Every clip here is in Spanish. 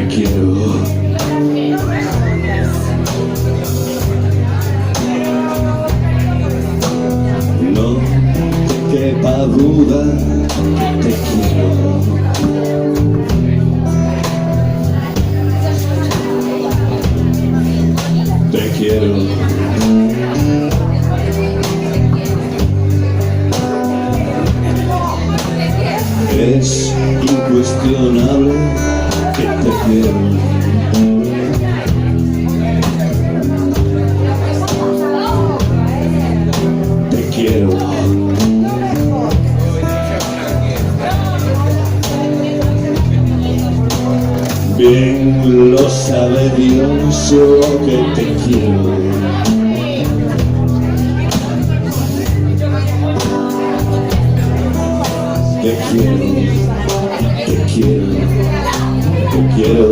Te quiero. No te quepa duda que te quiero. Te quiero. Es incuestionable que te quiero. Te quiero. Bien lo sabe Dios que te quiero. Te quiero, te quiero, te quiero.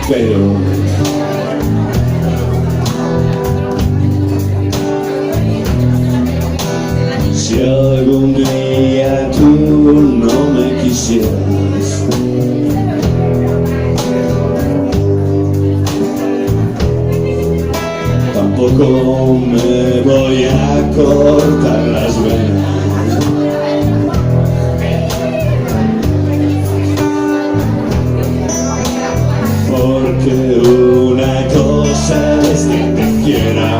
Pero si algún día tú no me quisieras, tampoco me voy a cortar las venas. Porque una cosa es que te quiera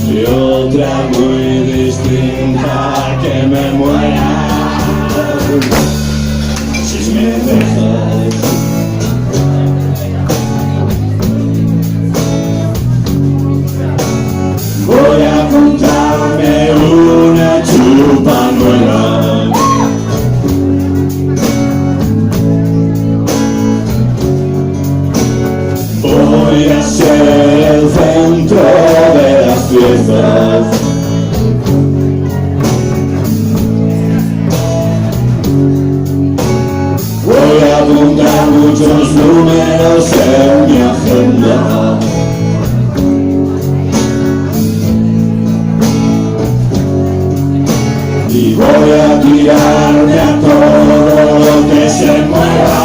y otra muy distinta que me muera. Si me dejas, voy a apuntarme una chupa nueva. Voy a ser el centro de las fiestas. Voy a apuntar muchos números en mi agenda. Y voy a tirarme a todo lo que se mueva.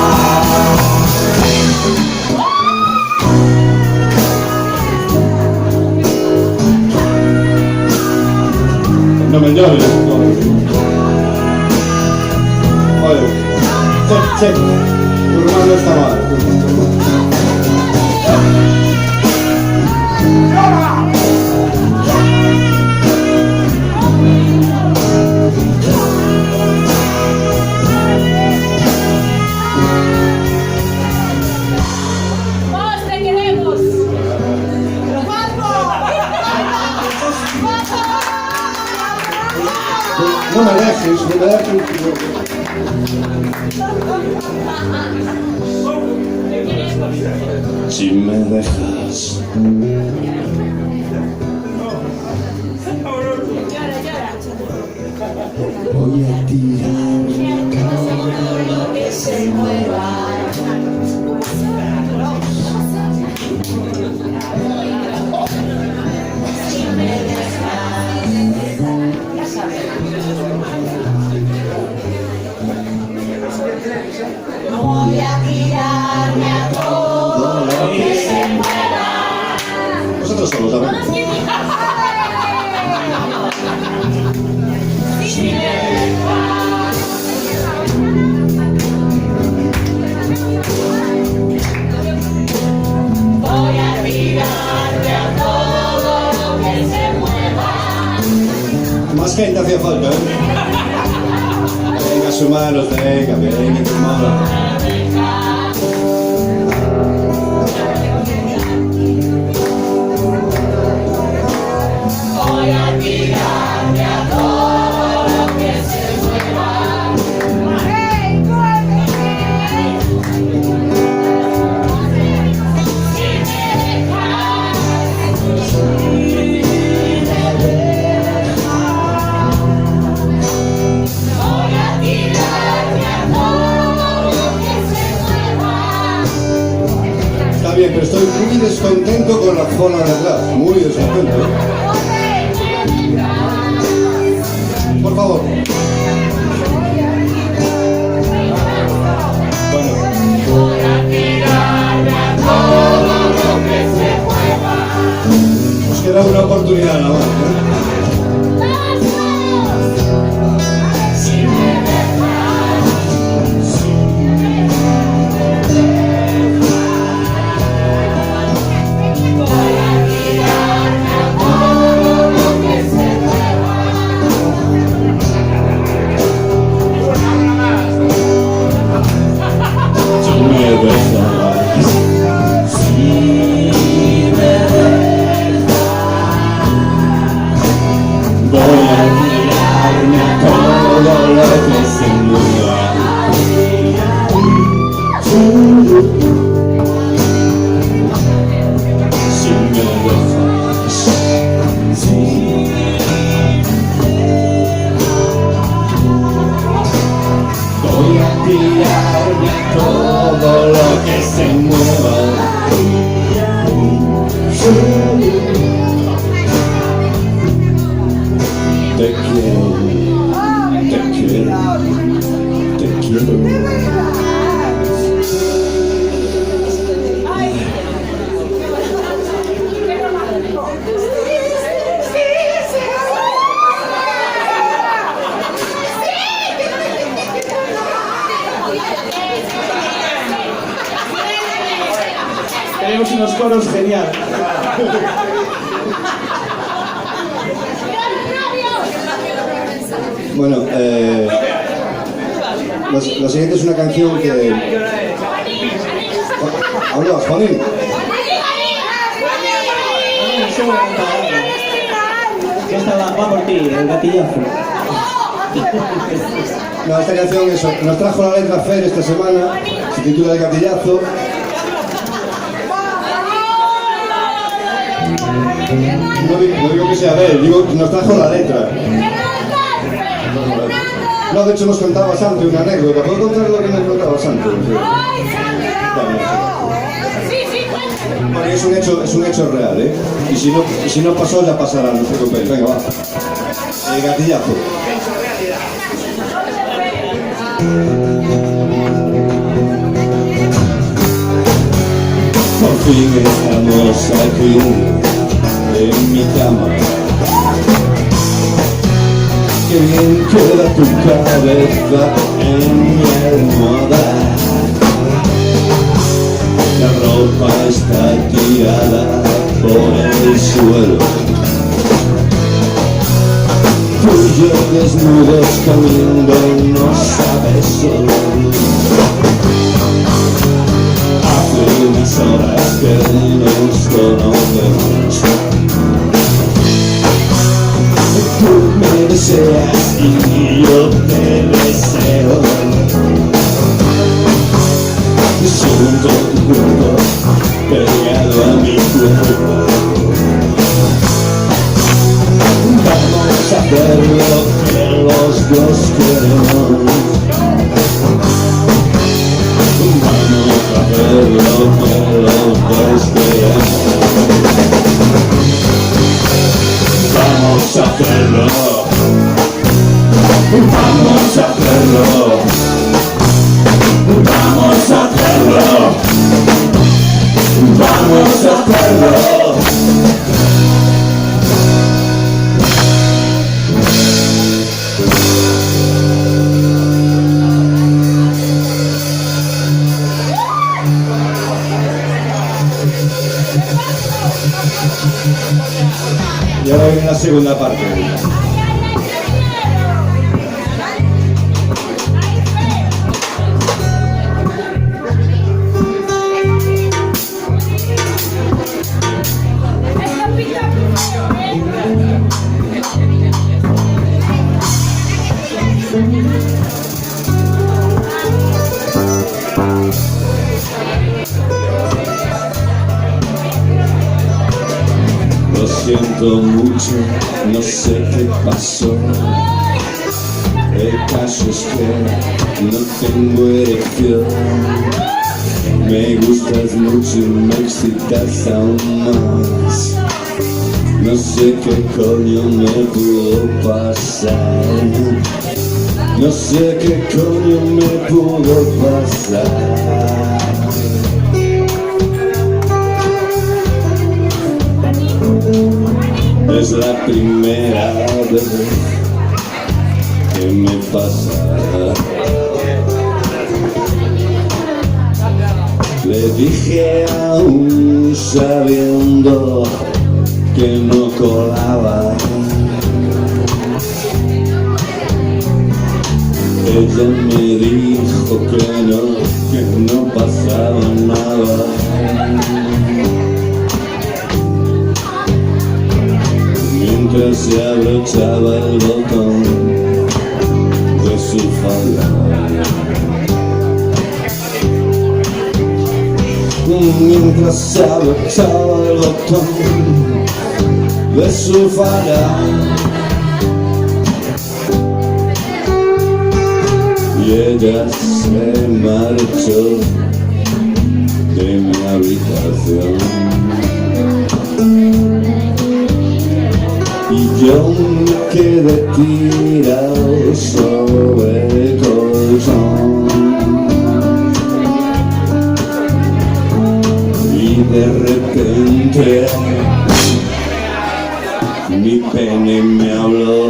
No me llores, no. Oye, che, tu hermano está mal. No me dejes, no me dejes. Si me dejas, voy a tirar todo lo que se mueva. Voy a tirarme a todo lo que se mueva. Vosotros solos, a ver. Si me dejas, voy a tirarme a todo lo que se mueva. Más gente hacía falta, ¿eh? Venga, sumaros, venga, venga, sumaros. Voy a tirarme a todo lo que se mueva. Si me dejas, voy a tirarme a todo lo que se mueva. Está bien, pero estoy muy descontento con la zona de atrás, muy descontento. queda una oportunidad nada más, ¿eh? Todo lo que se mueva. Te quiero, te quiero, te quiero. Tenemos unos coros geniales. Bueno, la siguiente es una canción que... Habla, Juanín. Ya está, va por ti, el gatillazo. No, esta canción nos trajo la letra Fer esta semana, se titula El Gatillazo. No digo que sea Fer, digo que nos trajo la letra. No, de hecho nos contaba Santi una anécdota. ¿Puedo contar lo que nos contaba Santi? Bueno, es un hecho real, ¿eh? Y si no pasó, ya pasará, no te preocupéis. Venga, va. El gatillazo. Por fin estamos aquí en mi cama. Qué bien queda tu cabeza en mi almohada. La ropa está tirada por el suelo. Tú y yo desnudos comiendo, no sabes solo. Hace unas horas que nos conocemos. Tú me deseas y yo te deseo. Siento tu cuerpo pegado a mi cuerpo. Vamos a hacer lo que los dos queremos. Vamos a hacer lo que los dos queremos. Vamos a hacerlo. Vamos a hacerlo. Vamos a hacerlo. Vamos a hacerlo. Y ahora viene la segunda parte. Lo siento mucho, no sé qué pasó. El caso es que no tengo erección. Me gustas mucho y me excitas aún más. No sé qué coño me pudo pasar. No sé qué coño me pudo pasar. Es la primera vez que me pasa. Le dije aún sabiendo que no colaba. Ella me dijo que no pasaba nada. Mientras se abrochaba el botón de su falda. Mientras se abrochaba el botón de su falda. Y ella se marchó de mi habitación. Y yo me quedé tirado sobre el colchón. Y de repente mi pene me habló.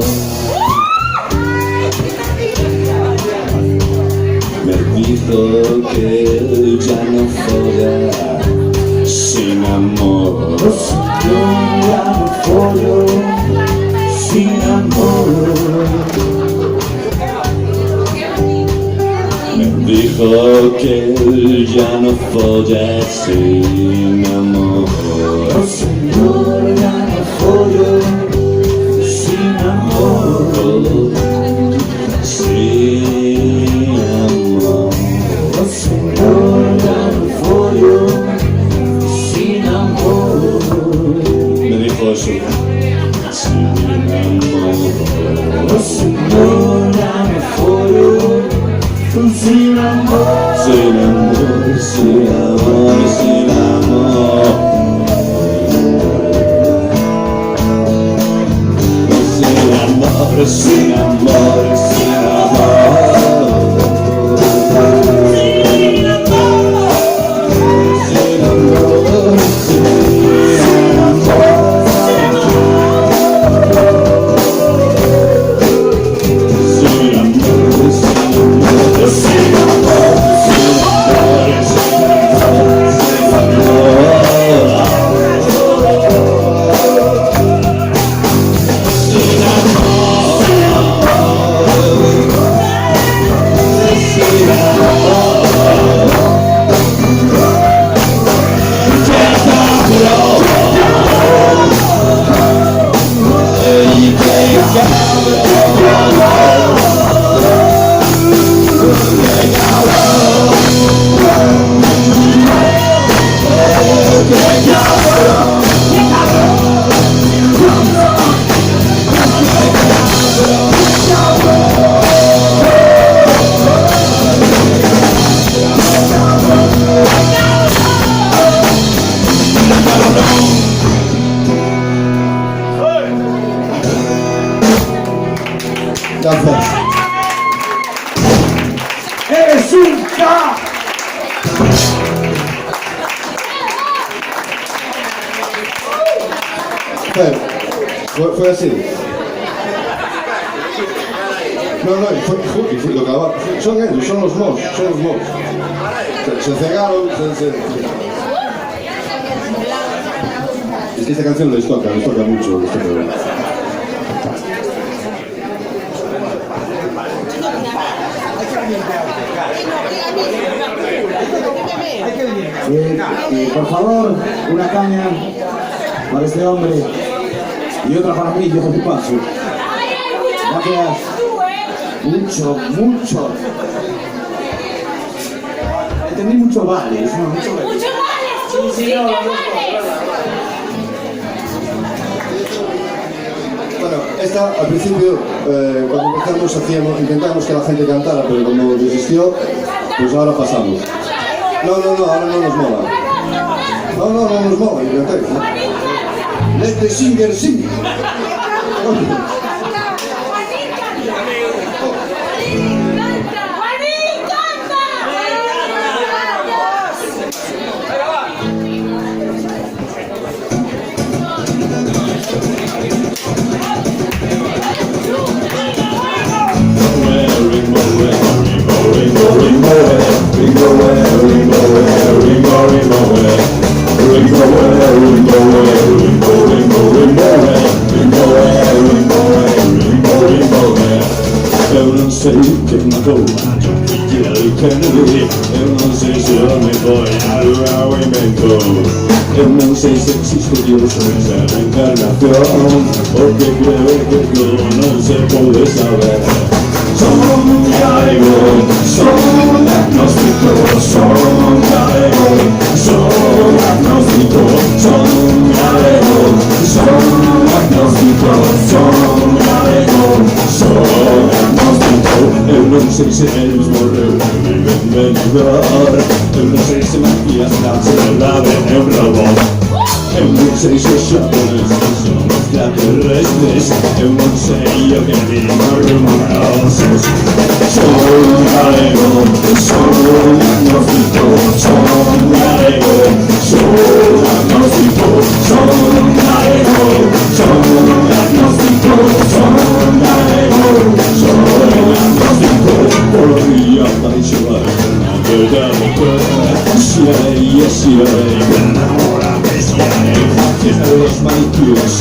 Me dijo que ya no fuera sin amor. Yo ya no follo sin amor. Me dijo que ya no folla sin amor. Oh, señor, ya no follo sin amor. Sin amor. Oh, señor, ya no follo sin amor. Me dijo eso. Sin amor. Oh, señor, ya no follo sin amor. Sin amor, sin amor, sin amor. Sin amor, sin amor, sin Gracias. ¡Eres un K! Fue así. No, fue lo que acaba. Son ellos, son los mos. Se cegaron, Es que esta canción les toca mucho este programa. Por favor, una caña para este hombre y otra para mí, yo te paso. Gracias. Mucho. Entendí mucho vales, ¿no? Mucho vales. Sí, no, Bueno, esta al principio, cuando empezamos intentamos que la gente cantara, pero como desistió, pues ahora pasamos. No, ahora no nos mola. No nos mola, intentéis. Let the singer sing. Venga, va. no sé si existe Dios o esa reencarnación, porque creo que todo no se puede saber. Soy alegórico, soy agnóstico, soy alegórico, soy agnóstico, soy alegórico, soy agnóstico, soy alegórico, soy agnóstico. Eu non sei se eles morreu, viven de lugar. Eu non sei se Matías Nats era de un robot. Eu non sei se os xaponeses son extraterrestres. Eu non sei o que digo rumorosos. Soy galego, soy agnóstico, soy galego, soy agnóstico, soy galego, soy agnóstico, soy galego, soy agnóstico. Podría paixonar na verdade que si hay, enamórame si hay. Fiesta de los maniquíes,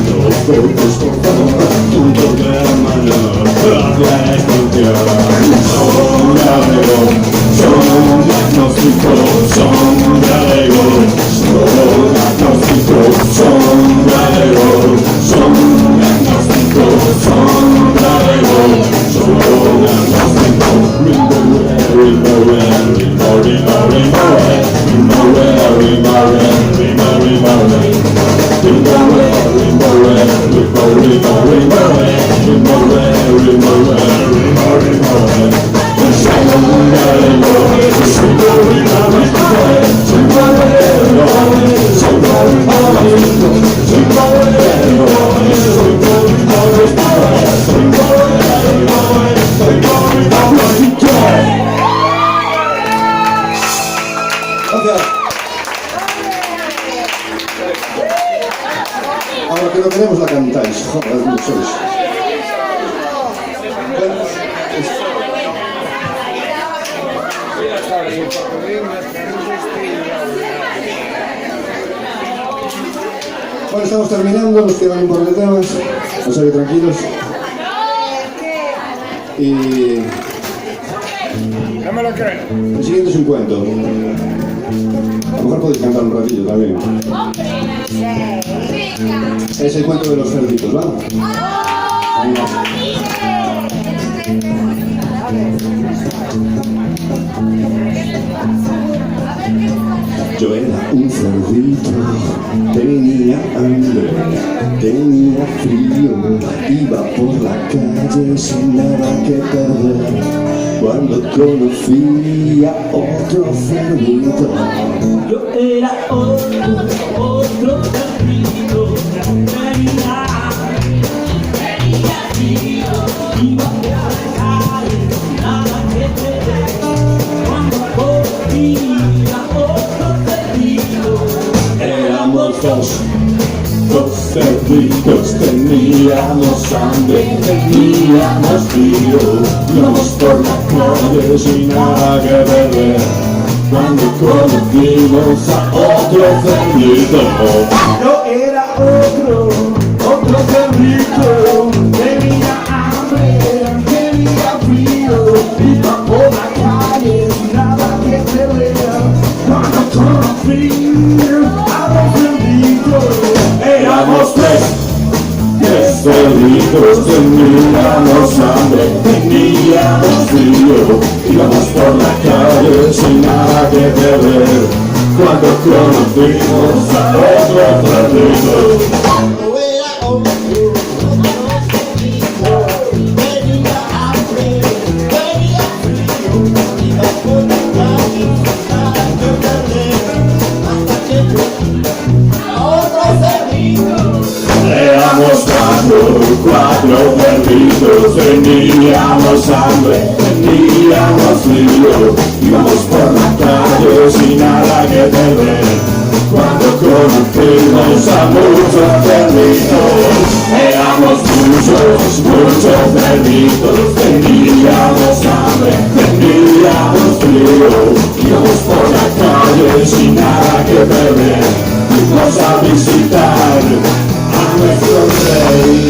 los focos por favor, un toque de mano, hacia la extinción. Son galego, son agnóstico, son galego, son agnóstico, son galego, son agnóstico, son galego, son agnóstico. Rimbo, rimbo, rimbo, ahora que no queremos la cantáis, joder, no sois. Bueno, estamos terminando, nos quedan un par de temas, o sea que tranquilos. Y no me lo creo. el siguiente es un cuento. A lo mejor podéis cantar un ratillo también. Es el cuento de los cerditos, ¿va? Yo era un cerdito, tenía hambre, tenía frío, iba por la calle sin nada que perder, cuando conocí a otro cerdito. Yo era otro cerdito, tenía frío, iba por la calle sin nada que perder, cuando conocí a otro cerdito. Éramos dos cerditos, teníamos hambre, teníamos frío, íbamos por la calle sin nada que beber, cuando conocimos a otro cerdito. Yo era otro cerdito, tenía hambre, tenía frío, iba por la calle sin nada que perder, cuando conocí a los cerditos. Éramos tres cerditos, teníamos hambre, teníamos frío, íbamos por la calle sin nada que beber, cuando conocimos a otro cerdito. Éramos cuatro cerditos, teníamos hambre, teníamos frío, íbamos por la calle sin nada que perder, cuando conocimos a muchos cerditos. Éramos muchos cerditos, teníamos hambre, teníamos frío, íbamos por la calle sin nada que perder, fuimos a visitar a nuestro rey.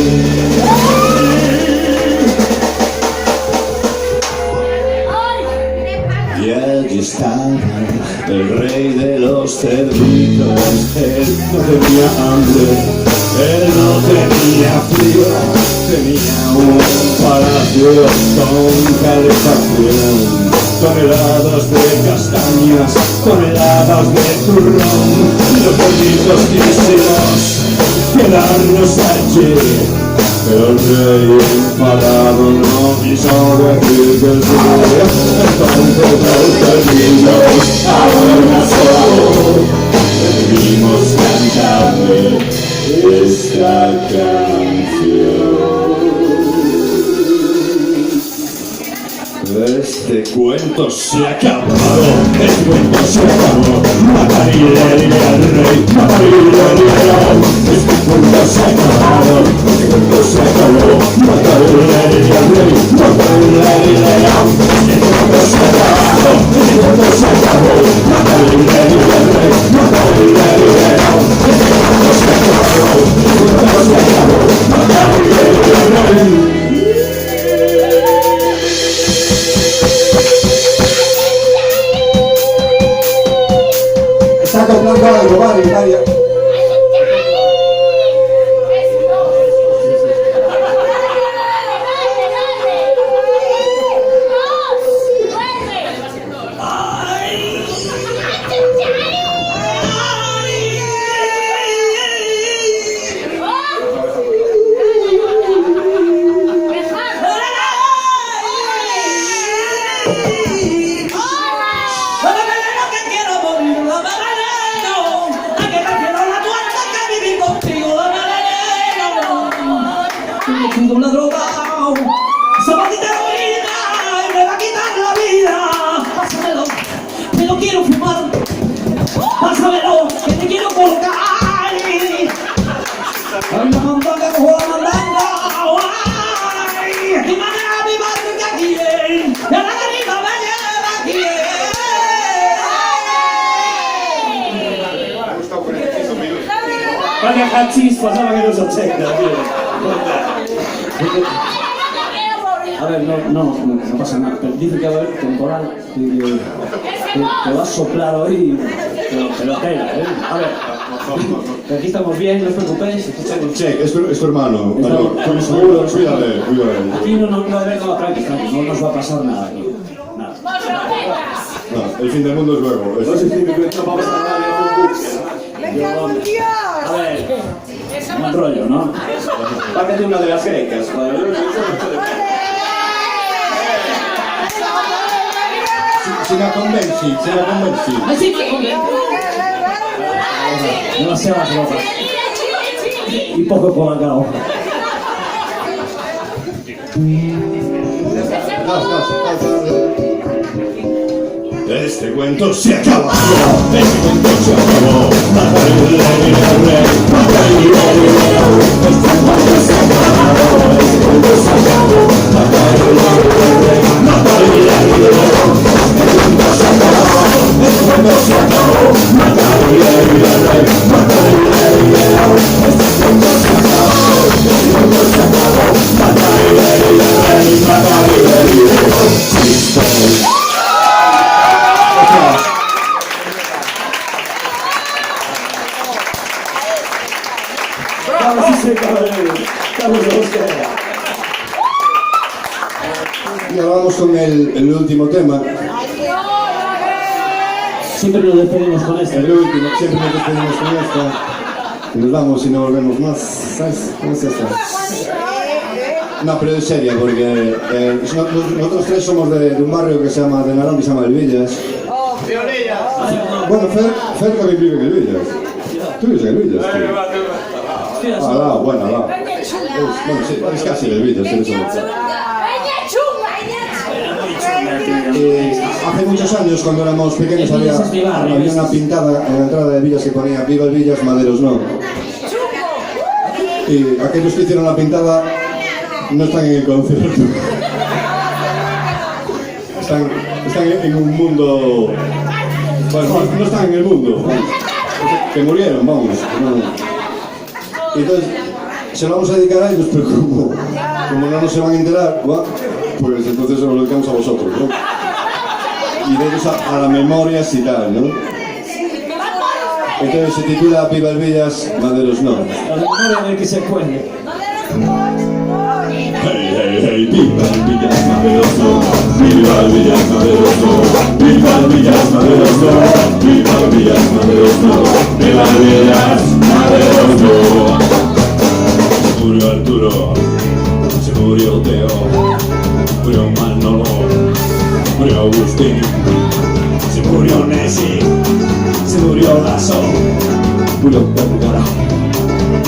Y allí estaba el rey de los cerditos. no tenía hambre, él no tenía frío, tenía un palacio con calefacción, toneladas de castañas, toneladas de turrón, los pollitos quisimos quedarnos allí, pero el rey enfadado no quiso decir que sí. Entonces los perdidos ahora solo debimos cantarle esta canción. Este cuento se ha acabado, este cuento se acabó. Matarile al rey, matarile al rey. Este cuento se ha acabado, este cuento se acabó. Matarile al rey, matarile al rey. Este cuento se ha acabado, este cuento se acabó. Matarile al rey, matarile al rey. Este cuento se acabó, este cuento se acabó. Matarile al rey. Está acoplando algo, vale, María. Una droga, zapatita heroína y me va a quitar la vida. Pásamelo, que no quiero fumar. Pásamelo, que te quiero colocar. Ay, la mandanga cojo la mandanga. Ay, y mañana mi madre que aquí es. Y a la garita me lleva aquí. Vaya hachís, pasaba que los 80, tío. A ver, no pasa nada. Pero dice que va a haber temporal y que va a soplar hoy, pero tela, ¿eh? A ver, que aquí estamos bien, no os preocupéis. Che, es tu hermano. Estamos seguros. Cuídale. Aquí no, tranqui, no nos va a pasar nada aquí. Nada. No, el fin del mundo es luego. No vamos a a ver, un rollo, ¿no? Págate una de las grecas. Se la convencí. Así me conviene. Demasiadas drogas. Y poco colacao. Este cuento se acabó. Este cuento se acabó. Matarile al rey, matarile al rey. Este cuento se acabó. Este cuento se acabó. Matarile al rey, matarile al rey. Este cuento se acabó. Este cuento se acabó. Matarile al rey, matarile al rey. Este cuento se acabó. Este cuento se acabó. Matarile al rey, matarile al rey. Y ahora vamos con el último tema. Siempre nos despedimos con esto. El último, siempre nos despedimos con esta. Y nos vamos y no volvemos más. ¿Sabes? ¿Cómo es esta? No, pero es seria, porque nosotros tres somos de un barrio que se llama de Narón y se llama El Villas. Bueno, Fer también vive en El Villas. Tú vives en El Villas, tío. Al lado, bueno, al lado. Bueno, sí, es casi El Villas, tienes razón. Hace muchos años, cuando éramos pequeños, había una pintada en la entrada de Villas que ponía "Viva el Villas, maderos no". Y aquellos que hicieron la pintada no están en el concierto. Están en un mundo... Bueno, no están en el mundo. Que murieron, vamos. Y entonces, se lo vamos a dedicar a ellos, pero como no nos se van a enterar, pues entonces se lo dedicamos a vosotros, ¿no? Y de ellos a la memoria y tal, ¿no? Entonces se titula Viva el Villas, Maderos no. La memoria del que se puede. Hey, hey, hey, viva el Villas, Maderos no. Viva el Villas, Maderos no. Viva el Villas, Maderos no. Viva el Villas, Maderos no. Viva el Villas, Maderos no. Se murió Arturo, se murió Teo, murió Manolo, murió Agustín, se murió Nessi, se murió Lasso, murió Vergara,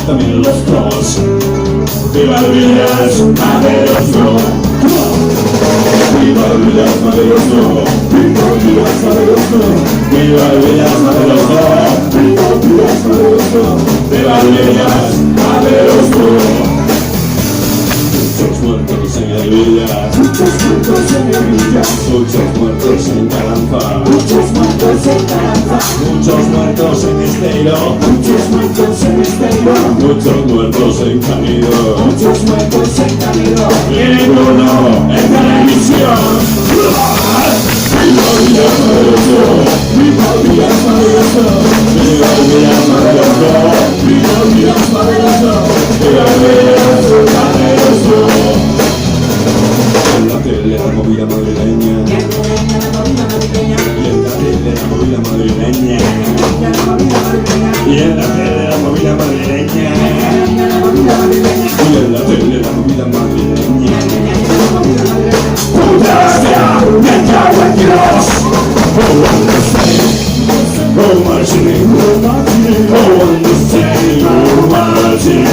también los Trolls. Viva el Villas, Maderos no. Viva el Villas, Maderos no. Viva el Villas, Maderos no. Viva el Villas, Maderos no. Viva el Villas, Maderos no. Viva el Villas, Maderos no. Muchos muertos en el Villas, muchos muertos en el Villas, muchos muertos en Calanza, muchos muertos en Calanza, muchos muertos en Esteiro, muchos muertos en Esteiro, muchos muertos en Canido, muchos muertos en Canido, y ninguno en televisión. Viva el Villas, Maderos no. Viva el Villas, Maderos no. Viva el Villas, Maderos no. Viva el Villas, Maderos no. Viva el Villas, Maderos no. En la tele la movida madrileña, y en la tele la movida madrileña, y en la tele la movida madrileña, y en la tele la movida madrileña. Putastia, me cago en Dios. Oh, understand, oh, Martin, oh, understand, oh, Martin.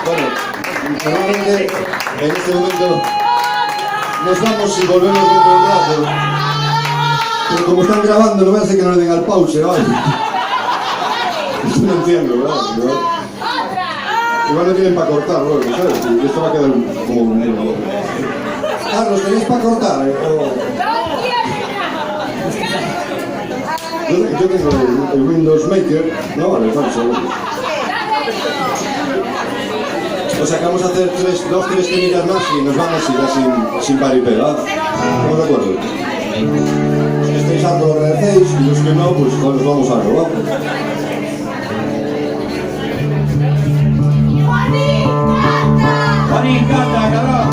Bueno, normalmente en este momento nos vamos y volvemos dentro de un rato. Pero como están grabando, no me hace que no le den al pause, ¿vale? Esto no entiendo, ¿verdad? Igual no tienen para cortar, ¿no? ¿Sabes? Esto va a quedar como un... Carlos, ¿tenéis para cortar? Yo tengo el Windows Maker. No, vale, vamos a ver. O sea que vamos a hacer 2-3 temitas más y nos vamos a ir sin paripé, ¿verdad? ¿Estamos de acuerdo? Los que estéis hartos lo agradecéis y los que no, pues nos vamos a robar. Juanín, canta, cabrón.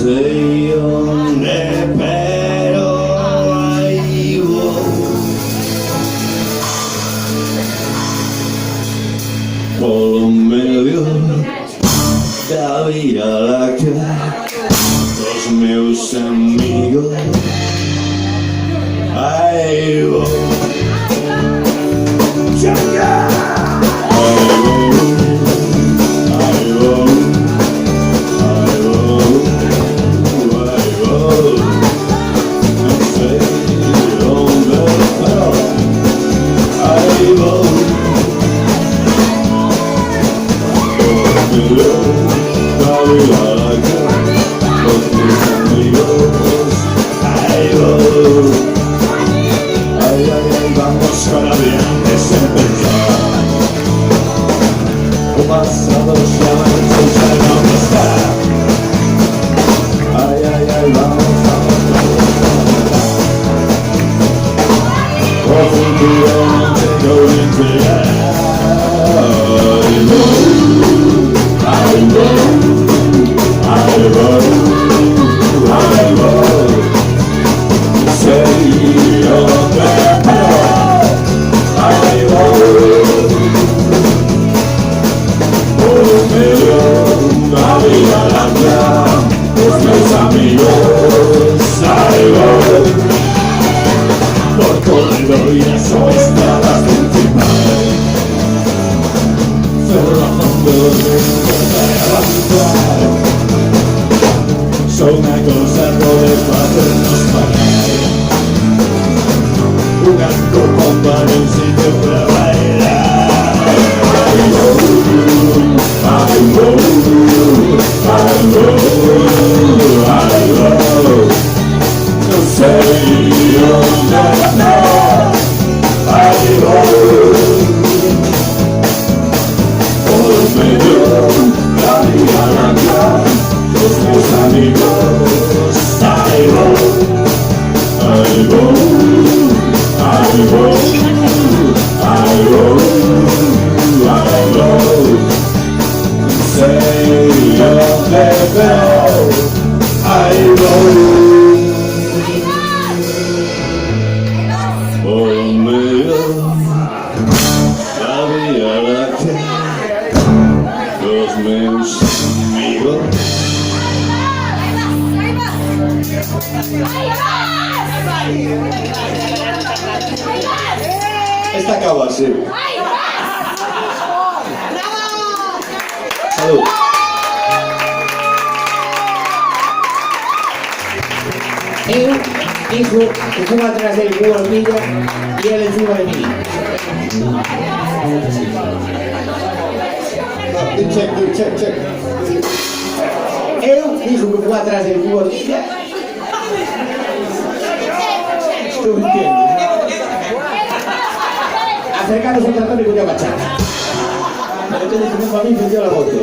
sé dónde, pero ahí voy. Por medio de la Vía Láctea, los meus amigos, ahí voy. Vamos con aviantes empezar. O pasado se avanza y ya no está. Ay, ay, ay, vamos, vamos, vamos. O futuro no tengo bien llegar. Ay, voy, ay, voy, ay, voy. Say you're ahí voy, por medio de la Vía Láctea, los mis amigos, ahí voy, por corredores o estradas principales, cerrando de avanzar, son una cosa poder hacernos pagar. Un arco para un sitio para bailar. Ay, voy, ay, voy, ay, voy, ay, voy. No sé dónde andar. Ay, voy. Por medio de la Vía Láctea, los mis amigos. Ay, voy, ay, voy. I go, I go, I go. Say you're there, I go. Por medio la Vía Láctea, los meus amigos. Esta acaba así. Salud. Él dijo que fue atrás del cubo hormiga y él encima de mí. Check. Él dijo que fue atrás del cubo hormiga. ¿Tú me entiendes? Acercaros un ratón y voy a bachar. Pero que decimos para mí, yo la voto.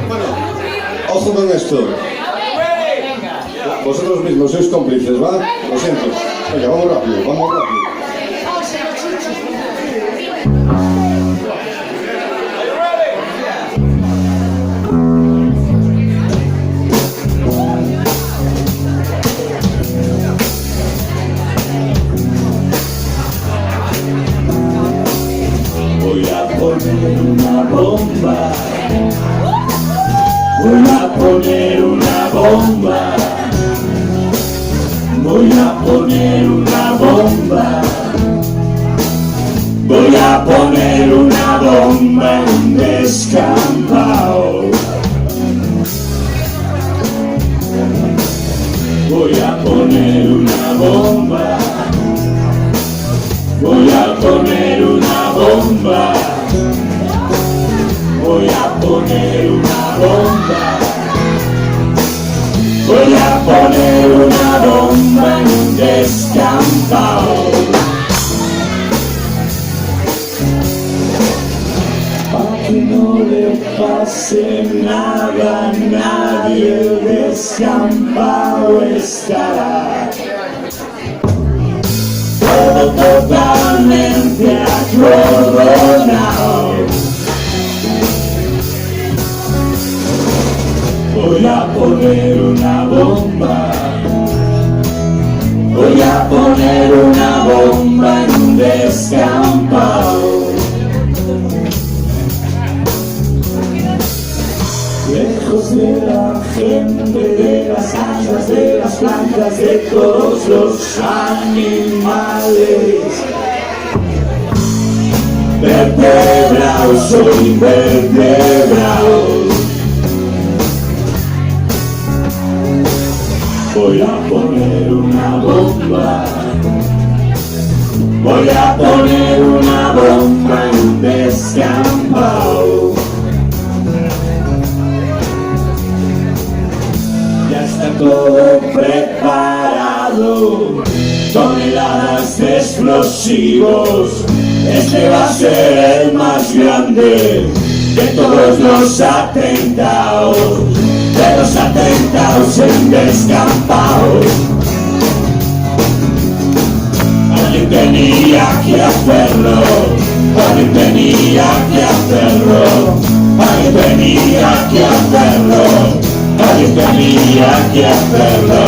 Bueno, ojo con esto. Vosotros mismos sois cómplices, ¿va? Lo siento. Venga, vamos rápido, vamos rápido. Voy a poner una bomba. Voy a poner una bomba. Voy a poner una bomba. Voy a poner una bomba en un descampado. Voy a poner una bomba. Voy a poner una bomba. Voy a poner una bomba. Voy a poner una bomba en un descampado. Para que no le pase nada a nadie, el descampado estará. Todo totalmente acordonado. poner una bomba. Voy a poner una bomba en un descampado. Lejos de la gente, de las casas, de las plantas, de todos los animales. Vertebrados o invertebrados. Voy a poner una bomba. Voy a poner una bomba en un descampado. Ya está todo preparado. Toneladas de explosivos. Este va a ser el más grande de todos los atentados. De los atentados en descampados. Alguien tenía que hacerlo. Alguien tenía que hacerlo. Alguien tenía que hacerlo. Alguien tenía que hacerlo.